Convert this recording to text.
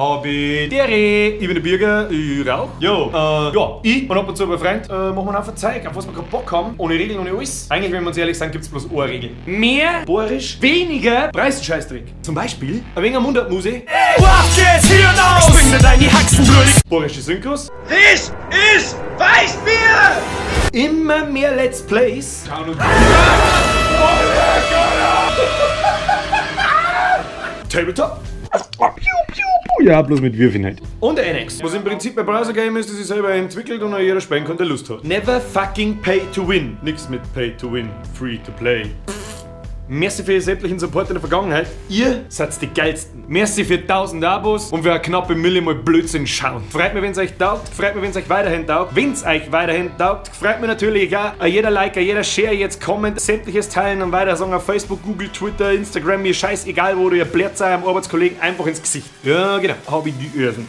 Habidere, ich bin der Bürger, ich rauch. Ja, ich und ab und zu ein Freund machen wir einfach Zeug, auf was wir gerade Bock haben, ohne Regeln, ohne alles. Eigentlich, wenn wir uns ehrlich sagen, gibt's bloß eine Regel. Mehr, bohrisch, weniger, Preisscheißdreck. Zum Beispiel, ein wenig Mundartmusik. Was geht's hier los? Spring dir deine Haxenblöde. Bohrische Synchros. This is Weißbier! Immer mehr Let's Plays. Tabletop. Ja, bloß mit Würfeln halt. Und NX, was im Prinzip ein Browser-Game ist, das sich selber entwickelt und jeder spielen kann, der Lust hat. Never fucking pay to win. Nix mit pay to win, free to play. Merci für sämtlichen Support in der Vergangenheit. Ihr seid die geilsten. Merci für 1000 Abos und für eine knappe Mille mal Blödsinn schauen. Freut mich, wenn es euch taugt. Freut mich, wenn es euch weiterhin taugt. Wenn es euch weiterhin taugt, freut mich natürlich auch. Jeder Like, jeder Share, jetzt Comment, sämtliches Teilen und weiter sagen auf Facebook, Google, Twitter, Instagram, mir scheißegal, wo du ihr blärt sei am Arbeitskollegen einfach ins Gesicht. Ja, genau. Hab ich die Ösen.